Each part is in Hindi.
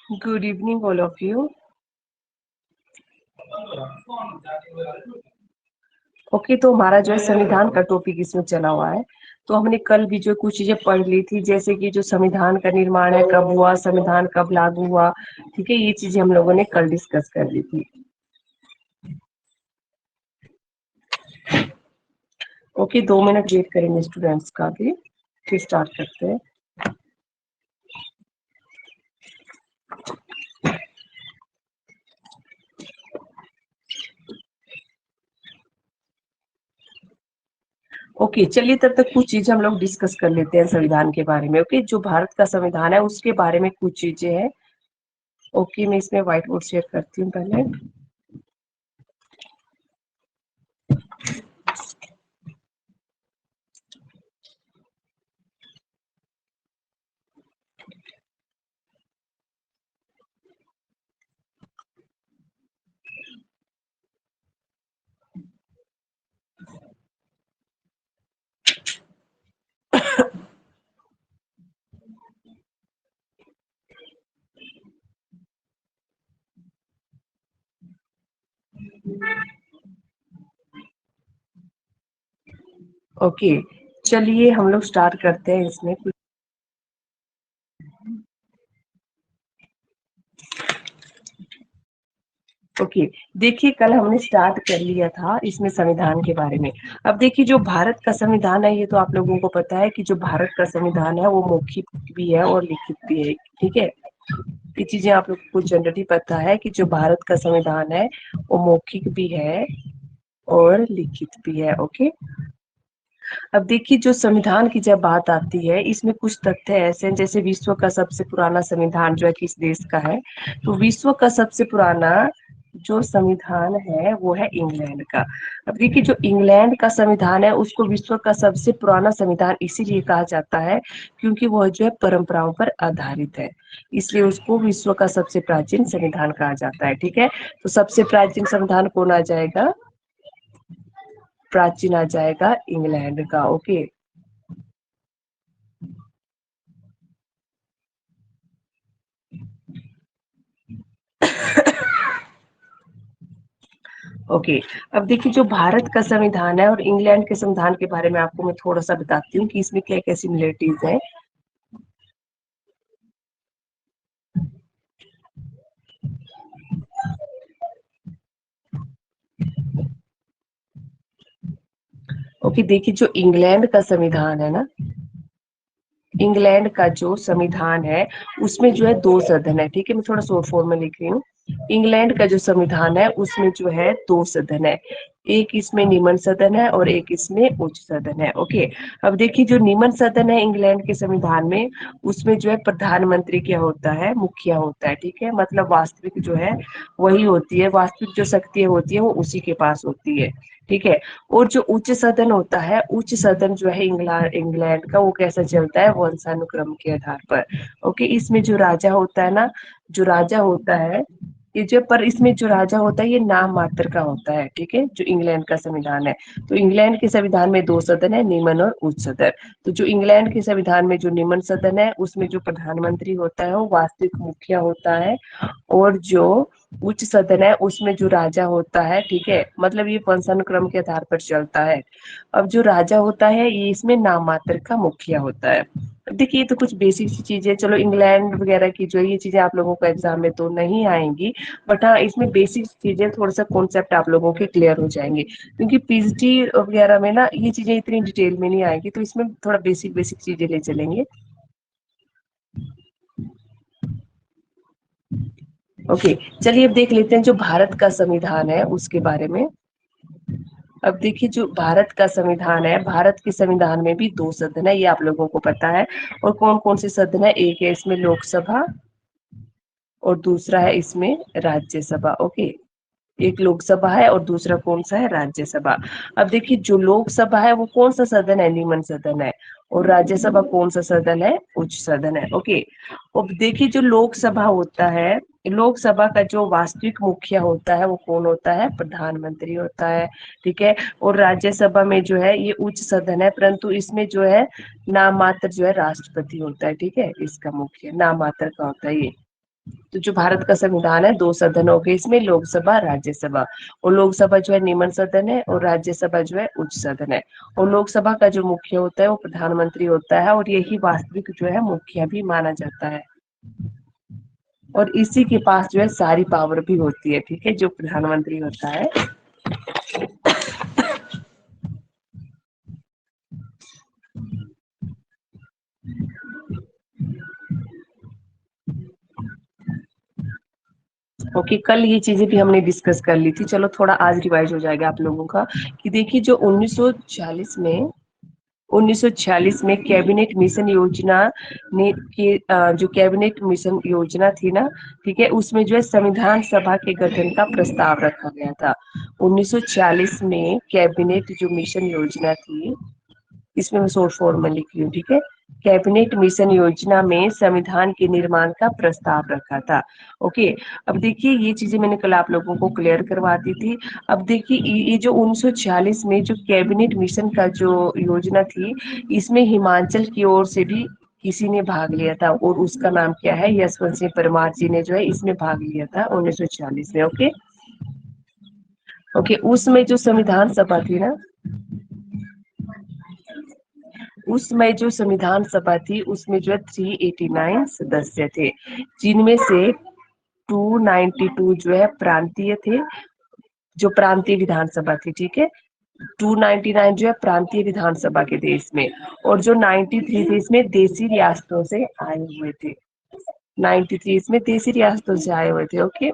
Good evening, all of you. Okay, तो हमारा जो है संविधान का टॉपिक इसमें चला हुआ है। तो हमने कल भी जो कुछ चीजें पढ़ ली थी, जैसे कि जो संविधान का निर्माण है कब हुआ, संविधान कब लागू हुआ, ठीक है, ये चीजें हम लोगों ने कल डिस्कस कर ली थी। ओके, 2 मिनट वेट करेंगे स्टूडेंट्स का भी, फिर स्टार्ट करते हैं। ओके, चलिए तब तक कुछ चीजें हम लोग डिस्कस कर लेते हैं संविधान के बारे में। ओके, जो भारत का संविधान है उसके बारे में कुछ चीजें हैं। ओके, मैं इसमें व्हाइट बोर्ड शेयर करती हूँ पहले। ओके, चलिए हम लोग स्टार्ट करते हैं इसमें। ओके, देखिए कल हमने स्टार्ट कर लिया था इसमें संविधान के बारे में। अब देखिए जो भारत का संविधान है, ये तो आप लोगों को पता है कि जो भारत का संविधान है वो मौखिक भी है और लिखित भी है, ठीक है। ये चीजें आप लोगों को जनरली पता है कि जो भारत का संविधान है वो मौखिक भी है और लिखित भी है। ओके, अब देखिए जो संविधान की जब बात आती है, इसमें कुछ तथ्य ऐसे हैं, जैसे विश्व का सबसे पुराना संविधान जो है किस देश का है, तो विश्व का सबसे पुराना जो संविधान है वो है इंग्लैंड का। अब देखिए जो इंग्लैंड का संविधान है उसको विश्व का सबसे पुराना संविधान इसीलिए कहा जाता है क्योंकि वह जो है परंपराओं पर आधारित है, इसलिए उसको विश्व का सबसे प्राचीन संविधान कहा जाता है, ठीक है। तो सबसे प्राचीन संविधान कौन आ जाएगा? प्राचीन आ जाएगा इंग्लैंड का। ओके, ओके, अब देखिए जो भारत का संविधान है और इंग्लैंड के संविधान के बारे में आपको मैं थोड़ा सा बताती हूँ कि इसमें क्या क्या सिमिलरिटीज है। ओके, देखिए जो इंग्लैंड का संविधान है ना, इंग्लैंड का जो संविधान है उसमें जो है 2 सदन है, ठीक है। मैं थोड़ा शॉर्ट फॉर्म में लिख रही हूँ। इंग्लैंड का जो संविधान है उसमें जो है 2 सदन है, एक इसमें निम्न सदन है और एक इसमें उच्च सदन है। ओके, अब देखिए जो निम्न सदन है इंग्लैंड के संविधान में, उसमें जो है प्रधानमंत्री क्या होता है, मुखिया होता है, ठीक है। मतलब वास्तविक जो है वही होती है, वास्तविक जो शक्तियां होती है वो उसी के पास होती है, ठीक है। और जो उच्च सदन होता है, उच्च सदन जो है इंग्लैंड का, वो कैसा चलता है, वंशानुक्रम के आधार पर। ओके, इसमें जो राजा होता है ना, जो राजा होता है ये जो, पर इसमें जो राजा होता है ये नाम मात्र का होता है, ठीक है, जो इंग्लैंड का संविधान है। तो इंग्लैंड के संविधान में 2 सदन है, निम्न और उच्च सदन। तो जो इंग्लैंड के संविधान में जो निम्न सदन है उसमें जो प्रधानमंत्री होता है वो वास्तविक मुखिया होता है, और जो उच्च सदन है उसमें जो राजा होता है, ठीक है, मतलब ये वंशानुक्रम के आधार पर चलता है। अब जो राजा होता है ये इसमें नाम मात्र का मुखिया होता है। अब देखिए ये तो कुछ बेसिक सी चीजें, चलो इंग्लैंड वगैरह की जो ये चीजें आप लोगों को एग्जाम में तो नहीं आएंगी, बट हाँ इसमें बेसिक चीजें थोड़ा सा कॉन्सेप्ट आप लोगों के क्लियर हो जाएंगे, क्योंकि पीएचडी वगैरह में ना ये चीजें इतनी डिटेल में नहीं आएगी, तो इसमें थोड़ा बेसिक बेसिक चीजें ले चलेंगे। ओके, चलिए अब देख लेते हैं जो भारत का संविधान है उसके बारे में। अब देखिए जो भारत का संविधान है, भारत के संविधान में भी 2 सदन है, ये आप लोगों को पता है। और कौन कौन से सदन है, एक है इसमें लोकसभा और दूसरा है इसमें राज्यसभा। ओके, एक लोकसभा है और दूसरा कौन सा है, राज्यसभा। अब देखिए जो लोकसभा है वो कौन सा सदन है, निम्न सदन है, और राज्यसभा कौन सा सदन है, उच्च सदन है। ओके, अब देखिए जो लोकसभा होता है, लोकसभा का जो वास्तविक मुखिया होता है वो कौन होता है, प्रधानमंत्री होता है, ठीक है। और राज्यसभा में जो है ये उच्च सदन है, परंतु इसमें जो है नाम मात्र जो है राष्ट्रपति होता है, ठीक है, इसका मुखिया नाम मात्र का होता है ये। तो जो भारत का संविधान है, दो सदनों के, इसमें लोकसभा राज्यसभा। और लोकसभा जो है निम्न सदन है और राज्यसभा जो है उच्च सदन है। और लोकसभा का जो मुखिया होता है वो प्रधानमंत्री होता है, और यही वास्तविक जो है मुखिया भी माना जाता है। और इसी के पास जो है सारी पावर भी होती है, ठीक है, जो प्रधानमंत्री होता है। ओके, कल ये चीजें भी हमने डिस्कस कर ली थी, चलो थोड़ा आज रिवाइज हो जाएगा आप लोगों का। कि देखिए जो 1946 में कैबिनेट मिशन योजना ने के जो कैबिनेट मिशन योजना थी ना, ठीक है, उसमें जो है संविधान सभा के गठन का प्रस्ताव रखा गया था। 1946 में कैबिनेट जो मिशन योजना थी, इसमें मैं शॉर्ट फॉर्म में लिख रही हूँ, ठीक है। कैबिनेट मिशन योजना में संविधान के निर्माण का प्रस्ताव रखा था। ओके, अब देखिए ये चीजें मैंने कल आप लोगों को क्लियर करवा दी थी। अब देखिए ये जो 1946 में जो कैबिनेट मिशन का जो योजना थी, इसमें हिमाचल की ओर से भी किसी ने भाग लिया था, और उसका नाम क्या है, यशवंत सिंह परमार जी ने जो है इसमें भाग लिया था 1946 में। ओके ओके, उसमें जो संविधान सभा थी ना, उसमें जो संविधान सभा थी उसमें जो है 389 सदस्य थे, जिनमें से 292 जो है प्रांतीय थे, जो प्रांतीय विधानसभा थी, ठीक है। 299 जो है प्रांतीय विधानसभा के देश में, और जो 93 थे इसमें देसी रियासतों से आए हुए थे। 93 इसमें देसी रियासतों से आए हुए थे। ओके,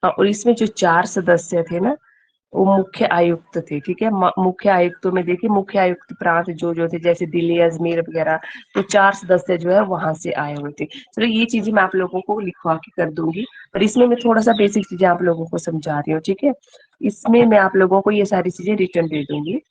और इसमें जो 4 सदस्य थे ना, वो मुख्य आयुक्त थे, ठीक है। मुख्य आयुक्तों में देखिए, मुख्य आयुक्त प्रांत जो थे, जैसे दिल्ली, अजमेर वगैरह, तो 4 सदस्य जो है वहां से आए हुए थे। चलो ये चीजें मैं आप लोगों को लिखवा के कर दूंगी, पर इसमें मैं थोड़ा सा बेसिक चीजें आप लोगों को समझा रही हूँ, ठीक है। इसमें मैं आप लोगों को ये सारी चीजें रिटर्न दे दूंगी।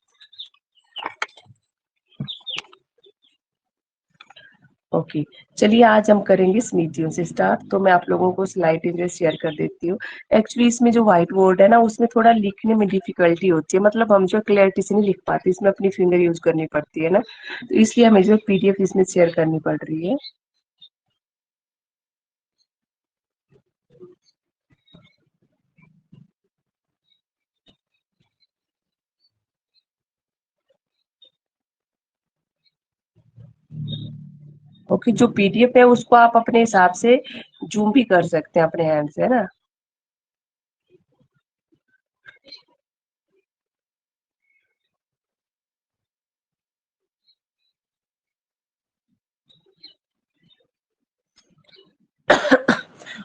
ओके, चलिए आज हम करेंगे समितियों से स्टार्ट। तो मैं आप लोगों को स्लाइड जो शेयर कर देती हूँ। एक्चुअली इसमें जो व्हाइट बोर्ड है ना, उसमें थोड़ा लिखने में डिफिकल्टी होती है, मतलब हम जो क्लैरिटी से नहीं लिख पाते, इसमें अपनी फिंगर यूज करनी पड़ती है ना, तो इसलिए हमें जो पीडीएफ इसमें शेयर करनी पड़ रही है। ओके, जो पीडीएफ है उसको आप अपने हिसाब से जूम भी कर सकते हैं अपने हैंड से, है ना।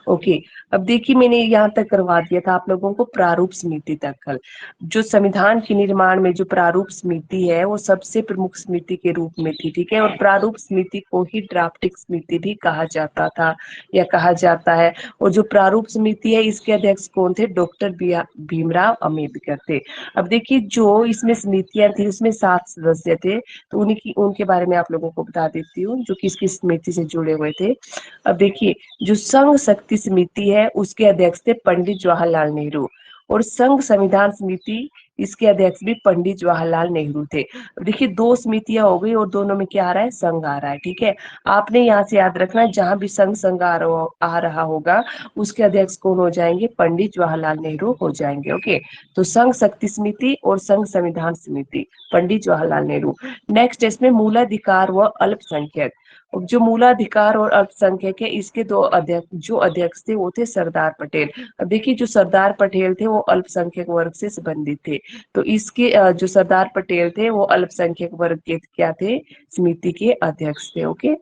ओके, अब देखिए मैंने यहाँ तक करवा दिया था आप लोगों को प्रारूप समिति तक कल। जो संविधान के निर्माण में जो प्रारूप समिति है वो सबसे प्रमुख समिति के रूप में थी, ठीक है। और प्रारूप समिति को ही ड्राफ्टिंग समिति भी कहा जाता था या कहा जाता है। और जो प्रारूप समिति है इसके अध्यक्ष कौन थे, डॉक्टर भीमराव अम्बेडकर थे। अब देखिए जो इसमें समितियां थी उसमें 7 सदस्य थे, तो उनके बारे में आप लोगों को बता देती हूँ जो किस किस समिति से जुड़े हुए थे। अब देखिए जो संघ शक्ति समिति है उसके अध्यक्ष थे पंडित जवाहरलाल नेहरू, और संघ संविधान समिति इसके अध्यक्ष भी पंडित जवाहरलाल नेहरू थे। अब देखिए 2 समितियां हो गई और दोनों में क्या आ रहा है, संघ आ रहा है, ठीक है। आपने यहाँ से याद रखना है जहां भी संघ आ रहा होगा उसके अध्यक्ष कौन हो जाएंगे, पंडित जवाहरलाल नेहरू हो जाएंगे। ओके, तो संघ शक्ति समिति और संघ संविधान समिति, पंडित जवाहरलाल नेहरू। नेक्स्ट इसमें मूलाधिकार व अल्पसंख्यक। जो मूलाधिकार और अल्पसंख्यक है इसके 2 अध्यक्ष, जो अध्यक्ष थे वो थे सरदार पटेल। अब देखिए जो सरदार पटेल थे वो अल्पसंख्यक वर्ग से संबंधित थे, तो इसके जो सरदार पटेल थे वो अल्पसंख्यक वर्ग के क्या थे, समिति के अध्यक्ष थे। ओके,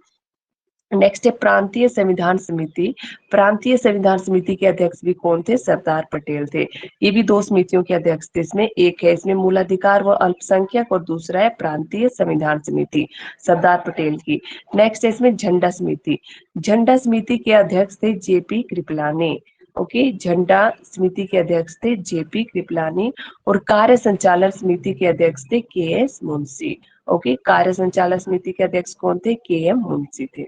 नेक्स्ट है प्रांतीय संविधान समिति। प्रांतीय संविधान समिति के अध्यक्ष भी कौन थे, सरदार पटेल थे। ये भी 2 समितियों के अध्यक्ष थे, इसमें एक है इसमें मूलाधिकार व अल्पसंख्यक और दूसरा है प्रांतीय संविधान समिति, सरदार पटेल की। नेक्स्ट है इसमें झंडा समिति। झंडा समिति के अध्यक्ष थे जेपी कृपलानी। ओके, झंडा समिति के अध्यक्ष थे जेपी कृपलानी, और कार्य संचालन समिति के अध्यक्ष थे के एस मुंशी। ओके, कार्य संचालन समिति के अध्यक्ष कौन थे, के एम मुंशी थे।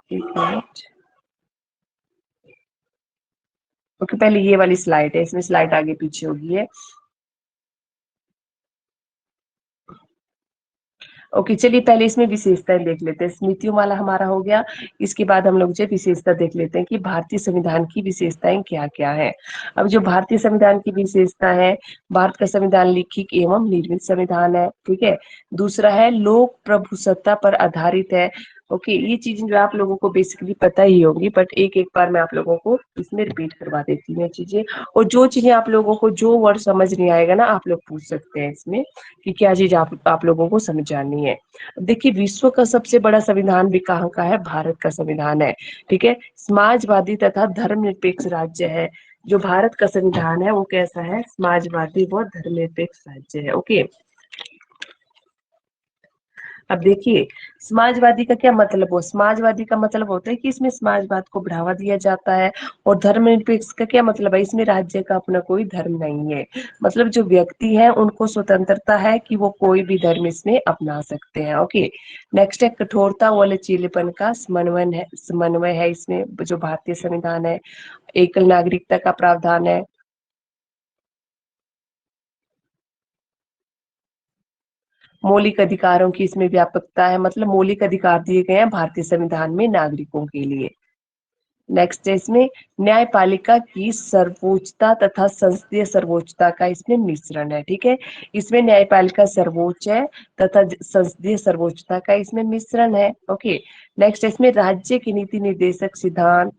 एक मिनट। ओके, पहले ये वाली स्लाइड है, इसमें स्लाइड आगे पीछे होगी है। ओके, चलिए पहले इसमें विशेषताएं देख लेते हैं। स्मृतियों वाला हमारा हो गया, इसके बाद हम लोग जो है विशेषता देख लेते हैं कि भारतीय संविधान की विशेषताएं क्या क्या है। अब जो भारतीय संविधान की विशेषता है, भारत का संविधान लिखित एवं निर्मित संविधान है, ठीक है। दूसरा है लोक प्रभुसत्ता पर आधारित है। ओके, ये चीजें जो आप लोगों को बेसिकली पता ही होंगी, बट एक एक बार मैं आप लोगों को इसमें रिपीट करवा देती हूँ चीजें। और जो चीजें आप लोगों को जो वर्ड समझ नहीं आएगा ना, आप लोग पूछ सकते हैं इसमें कि क्या चीज आप लोगों को समझानी है। देखिए, विश्व का सबसे बड़ा संविधान भी कहाँ का है? भारत का संविधान है, ठीक है। समाजवादी तथा धर्मनिरपेक्ष राज्य है। जो भारत का संविधान है वो कैसा है? समाजवादी व धर्मनिरपेक्ष राज्य है। ओके, अब देखिए, समाजवादी का क्या मतलब हो? समाजवादी का मतलब होता है कि इसमें समाजवाद को बढ़ावा दिया जाता है। और धर्मनिरपेक्ष का क्या मतलब है? इसमें राज्य का अपना कोई धर्म नहीं है। मतलब जो व्यक्ति है उनको स्वतंत्रता है कि वो कोई भी धर्म इसमें अपना सकते हैं। ओके, नेक्स्ट है कठोरता व लचीलेपन का समन्वय है इसमें जो भारतीय संविधान है। एकल नागरिकता का प्रावधान है। मौलिक अधिकारों की इसमें व्यापकता है, मतलब मौलिक अधिकार दिए गए हैं भारतीय संविधान में नागरिकों के लिए। नेक्स्ट है इसमें न्यायपालिका की सर्वोच्चता तथा संसदीय सर्वोच्चता का इसमें मिश्रण है, ठीक है। इसमें न्यायपालिका सर्वोच्च है तथा संसदीय सर्वोच्चता का इसमें मिश्रण है। ओके, नेक्स्ट इसमें राज्य की नीति निर्देशक सिद्धांत,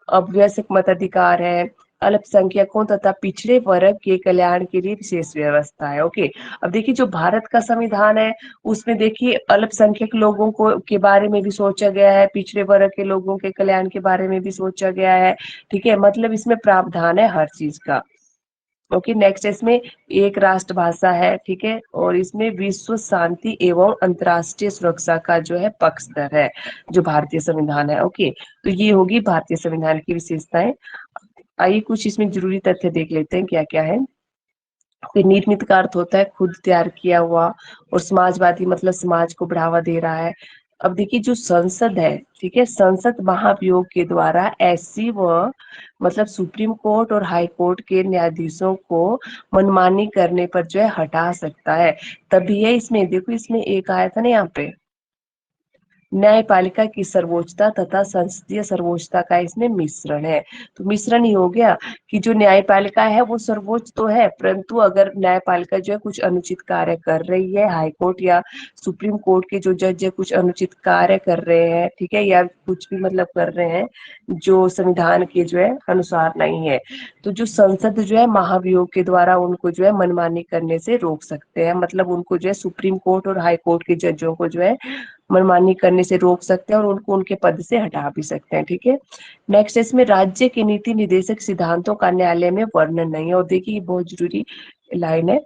अवयस्क मताधिकार है, अल्पसंख्यकों तथा पिछड़े वर्ग के कल्याण के लिए विशेष व्यवस्था है। ओके, अब देखिए जो भारत का संविधान है उसमें देखिए अल्पसंख्यक लोगों को के बारे में भी सोचा गया है, पिछड़े वर्ग के लोगों के कल्याण के बारे में भी सोचा गया है, ठीक है। मतलब इसमें प्रावधान है हर चीज का। ओके, नेक्स्ट इसमें एक राष्ट्र भाषा है, ठीक है। और इसमें विश्व शांति एवं अंतर्राष्ट्रीय सुरक्षा का जो है पक्षधर है जो भारतीय संविधान है। ओके, तो ये होगी भारतीय संविधान की विशेषताएं। आइए कुछ इसमें जरूरी तथ्य देख लेते हैं क्या क्या है। फिर निर्मित का अर्थ होता है खुद तैयार किया हुआ, और समाजवादी मतलब समाज को बढ़ावा दे रहा है। अब देखिए जो संसद है, ठीक है, संसद महाभियोग के द्वारा ऐसी व मतलब सुप्रीम कोर्ट और हाई कोर्ट के न्यायाधीशों को मनमानी करने पर जो है हटा सकता है। तभी है इसमें देखो, इसमें एक आया था ना यहाँ पे, न्यायपालिका की सर्वोच्चता तथा संसदीय सर्वोच्चता का इसमें मिश्रण है। तो मिश्रण ही हो गया कि जो न्यायपालिका है वो सर्वोच्च तो है, परंतु अगर न्यायपालिका जो है कुछ अनुचित कार्य कर रही है, हाई कोर्ट या सुप्रीम कोर्ट के जो जज है कुछ अनुचित कार्य कर रहे हैं, ठीक है, या कुछ भी मतलब कर रहे हैं जो संविधान के जो है अनुसार नहीं है, तो जो संसद जो है महाभियोग के द्वारा उनको जो है मनमानी करने से रोक सकते हैं। मतलब उनको जो है सुप्रीम कोर्ट और हाई कोर्ट के जजों को जो है मनमानी करने से रोक सकते हैं और उनको उनके पद से हटा भी सकते हैं, ठीक है। नेक्स्ट इसमें राज्य के नीति निर्देशक सिद्धांतों का न्यायालय में वर्णन नहीं है। और देखिए ये बहुत जरूरी लाइन है।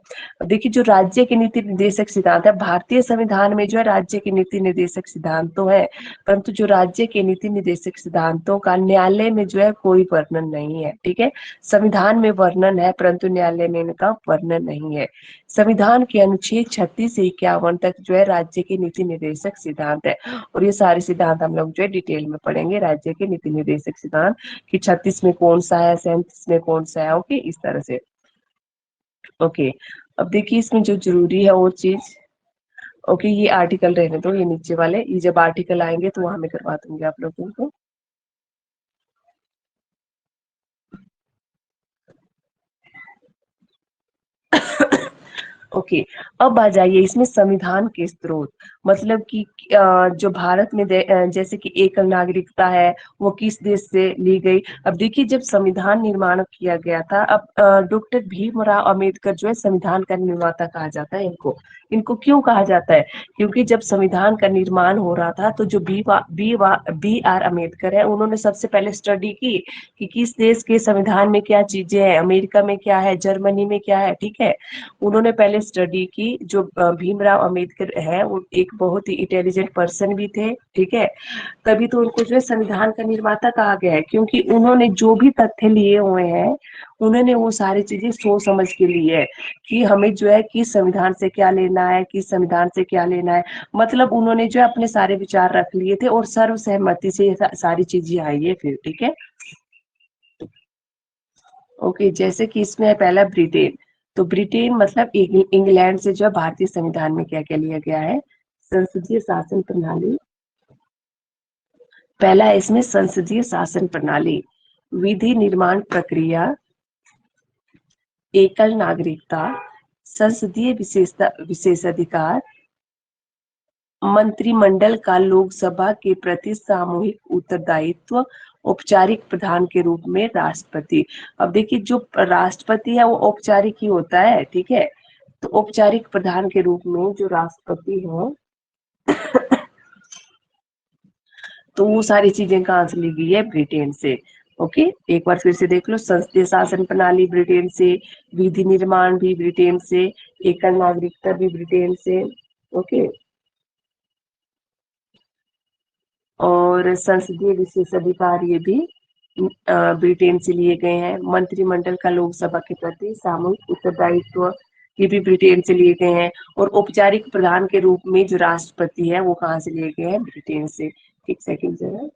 देखिए जो राज्य के नीति निर्देशक सिद्धांत है, भारतीय संविधान में जो है राज्य के नीति निर्देशक सिद्धांत तो है, परंतु जो राज्य के नीति निर्देशक सिद्धांतों का न्यायालय में जो है कोई वर्णन नहीं है, ठीक है। संविधान में वर्णन है परंतु न्यायालय में इनका वर्णन नहीं है। संविधान के अनुच्छेद 36 से 51 तक जो है राज्य के नीति निर्देशक सिद्धांत है। और ये सारे सिद्धांत हम लोग जो है डिटेल में पढ़ेंगे, राज्य के नीति निर्देशक सिद्धांत कि 36 में कौन सा है, 37 में कौन सा है। ओके, इस तरह से। ओके, अब देखिए इसमें जो जरूरी है वो चीज, ओके ये आर्टिकल रहने दो, ये नीचे वाले, ये जब आर्टिकल आएंगे तो वहां मैं करवा दूंगी आप लोगों को। ओके, अब आ जाइए इसमें संविधान के स्रोत। मतलब कि जो भारत में जैसे कि एकल नागरिकता है वो किस देश से ली गई। अब देखिए जब संविधान निर्माण किया गया था, अब डॉक्टर भीमराव अंबेडकर जो है संविधान का निर्माता कहा जाता है इनको। इनको क्यों कहा जाता है? क्योंकि जब संविधान का निर्माण हो रहा था तो जो बी आर अम्बेडकर है उन्होंने सबसे पहले स्टडी की कि किस देश के संविधान में क्या चीजें हैं, अमेरिका में क्या है, जर्मनी में क्या है, ठीक है। उन्होंने पहले स्टडी की। जो भीमराव अंबेडकर है वो एक बहुत ही इंटेलिजेंट पर्सन भी थे, ठीक है। तभी तो उनको जो है संविधान का निर्माता कहा गया है, क्योंकि उन्होंने जो भी तथ्य लिए हुए हैं उन्होंने वो सारी चीजें सोच समझ के ली है कि हमें जो है किस संविधान से क्या लेना है, किस संविधान से क्या लेना है। मतलब उन्होंने जो है अपने सारे विचार रख लिए थे और सर्वसहमति से ये सारी चीजें आई है फिर, ठीक है। ओके, जैसे कि इसमें है पहला ब्रिटेन। तो ब्रिटेन मतलब इंग्लैंड से जो है भारतीय संविधान में क्या क्या लिया गया है, संसदीय शासन प्रणाली। पहला है इसमें संसदीय शासन प्रणाली, विधि निर्माण प्रक्रिया, एकल नागरिकता, संसदीय विशेषाधिकार, मंत्रिमंडल का लोकसभा के प्रति सामूहिक उत्तरदायित्व, औपचारिक प्रधान के रूप में राष्ट्रपति। अब देखिए जो राष्ट्रपति है वो औपचारिक ही होता है, ठीक है। तो औपचारिक प्रधान के रूप में जो राष्ट्रपति है, तो वो सारी चीजें कहाँ से ली गई है, ब्रिटेन से। ओके, एक बार फिर से देख लो, संसदीय शासन प्रणाली ब्रिटेन से, विधि निर्माण भी ब्रिटेन से, एकल नागरिकता भी ब्रिटेन से, ओके, और संसदीय विशेषाधिकार ये भी ब्रिटेन से लिए गए हैं। मंत्रिमंडल का लोकसभा के प्रति सामूहिक उत्तरदायित्व ये भी ब्रिटेन से लिए गए हैं। और औपचारिक प्रधान के रूप में जो राष्ट्रपति है वो कहाँ से लिए गए हैं, ब्रिटेन से। एक सेकंड जरा।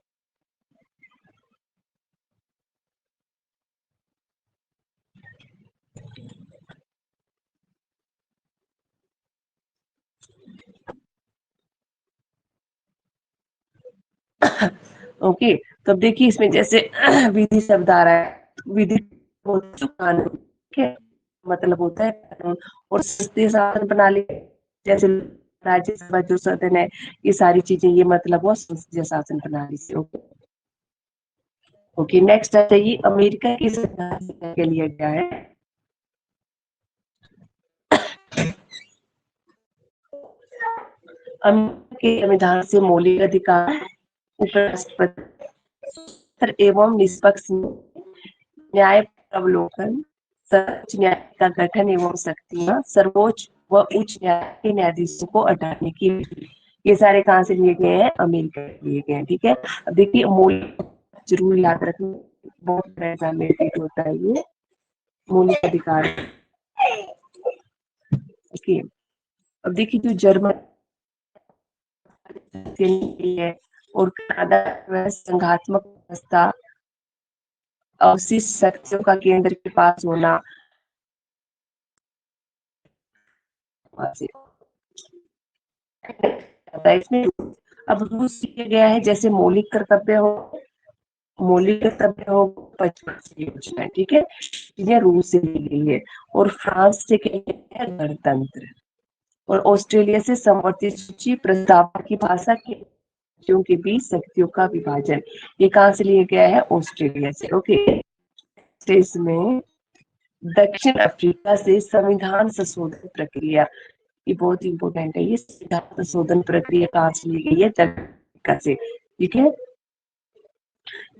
ओके, तो अब देखिए इसमें जैसे विधि शब्द आ रहा है, विधि जो कानून, ठीक है, मतलब होता है कानून। और संसदीय शासन प्रणाली जैसे राज्यसभा जो सदन है, ये सारी चीजें, ये मतलब हुआ संसदीय शासन प्रणाली से। ओके, ओके, नेक्स्ट आता है ये अमेरिका की संविधान के लिए क्या है। अमेरिका के संविधान से मौलिक अधिकार, उपराष्ट्रपति एवं निष्पक्ष न्याय अवलोकन, सर्वोच्च न्यायालय का गठन एवं शक्तियां, सर्वोच्च व उच्च न्यायालय के न्यायाधीशों को हटाने की, ये सारे कहाँ से लिए गए हैं, अमेरिका से लिए गए हैं, ठीक है। अब देखिए मौलिक, जरूर याद रखना, बहुत एग्जाम में रिपीट होता है ये मौलिक अधिकार। ओके, अब देखिए जो जर्मन है और कनाडा संघात्मक व्यवस्था, अवशिष्ट शक्तियों का केंद्र के पास होना, इसमें अब रूल्स किया गया है जैसे मौलिक कर्तव्य हो, मौलिक कर्तव्य हो, योजना, ठीक है, ये रूल से ली गई है। और फ्रांस से क्या है, गणतंत्र। और ऑस्ट्रेलिया से समवर्ती सूची प्रस्ताव की भाषा के राज्यों के बीच शक्तियों का विभाजन, ये कहाँ से लिया गया है, ऑस्ट्रेलिया से। ओके, इसमें दक्षिण अफ्रीका से संविधान संशोधन प्रक्रिया, ये बहुत इंपॉर्टेंट है, ये संविधान संशोधन प्रक्रिया कहाँ से ली गई है, दक्षिण अफ्रीका से, ठीक है।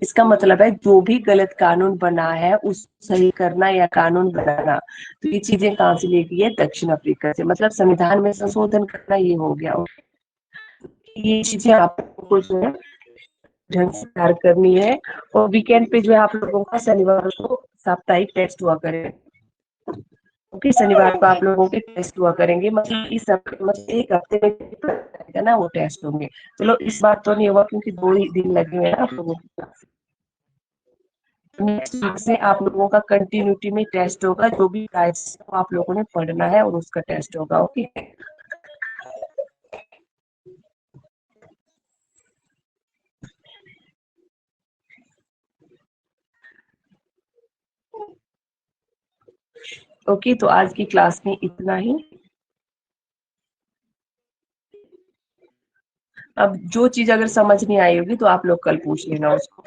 इसका मतलब है जो भी गलत कानून बना है उस सही करना या कानून बनाना, तो ये चीजें कहाँ से ली गई है, दक्षिण अफ्रीका से। मतलब संविधान में संशोधन करना ये हो गया। ये चीजें आपको जो है ढंग से कार्य करनी है। और वीकेंड पे जो है आप लोगों का शनिवार को साप्ताहिक टेस्ट हुआ करें। ओके, शनिवार को आप लोगों के टेस्ट हुआ करेंगे, मतलब इस हफ्ते, मतलब एक हफ्ते में ना वो टेस्ट होंगे। चलो इस बार तो नहीं हुआ क्योंकि 2 ही दिन लगे हुए हैं आप लोगों को। नेक्स्ट वीक से आप लोगों का कंटिन्यूटी में टेस्ट होगा, जो भी गाइड्स आप लोगों ने पढ़ना है और उसका टेस्ट होगा। ओके, ओके, तो आज की क्लास में इतना ही। अब जो चीज अगर समझ नहीं आई होगी तो आप लोग कल पूछ लेना उसको।